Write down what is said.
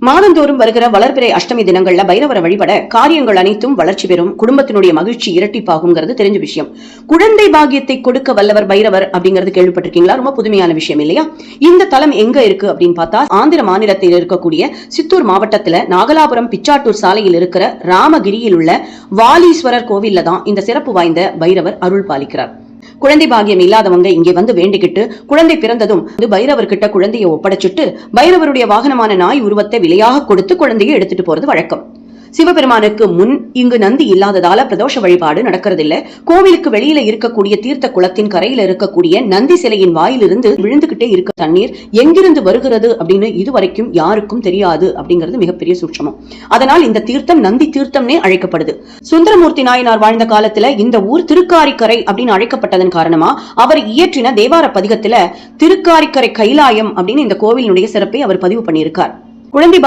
மாதந்தோறும் வருகிற வளர்பிறை அஷ்டமி தினங்கள்ல பைரவரை வழிபட காரியங்கள் அனைத்தும் வளர்ச்சி பெறும், குடும்பத்தினுடைய மகிழ்ச்சி இரட்டிப்பாகுங்கிறது தெரிஞ்ச விஷயம். குழந்தை பாகியத்தை கொடுக்க வல்லவர் பைரவர் அப்படிங்கிறது கேள்விப்பட்டிருக்கீங்களா? ரொம்ப புதுமையான விஷயம் இல்லையா? இந்த தலம் எங்க இருக்கு அப்படின்னு பார்த்தா, ஆந்திர மாநிலத்தில் இருக்கக்கூடிய சித்தூர் மாவட்டத்துல நாகலாபுரம் பிச்சாட்டூர் சாலையில் இருக்கிற ராமகிரியில் உள்ள வாலீஸ்வரர் கோவில்ல தான் இந்த சிறப்பு வாய்ந்த பைரவர் அருள் பாலிக்கிறார். குழந்தை பாகியம் இல்லாதவங்க இங்கே வந்து வேண்டிக்கிட்டு குழந்தை பிறந்ததும் பைரவர் கிட்ட குழந்தையை ஒப்படைச்சிட்டு பைரவருடைய வாகனமான நாய் உருவத்தை விலையாக கொடுத்து குழந்தையை எடுத்துட்டு போறது வழக்கம். சிவபெருமானுக்கு முன் இங்கு நந்தி இல்லாததால பிரதோஷ வழிபாடு நடக்கிறதில்ல. கோவிலுக்கு வெளியில இருக்கக்கூடிய தீர்த்த குளத்தின் கரையில இருக்கக்கூடிய நந்தி சிலையின் வாயிலிருந்து விழுந்துகிட்டே இருக்க தண்ணீர் எங்கிருந்து வருகிறது அப்படின்னு இதுவரைக்கும் யாருக்கும் தெரியாது அப்படிங்கிறது மிகப்பெரிய சூட்சமம். அதனால் இந்த தீர்த்தம் நந்தி தீர்த்தம்னே அழைக்கப்படுது. சுந்தரமூர்த்தி நாயனார் வாழ்ந்த காலத்துல இந்த ஊர் திருக்காரிக்கரை அப்படின்னு அழைக்கப்பட்டதன் காரணமா அவர் இயற்றின தேவார பதிகத்துல திருக்காரிக்கரை கைலாயம் அப்படின்னு இந்த கோவிலினுடைய சிறப்பை அவர் பதிவு பண்ணியிருக்கார். குழந்தை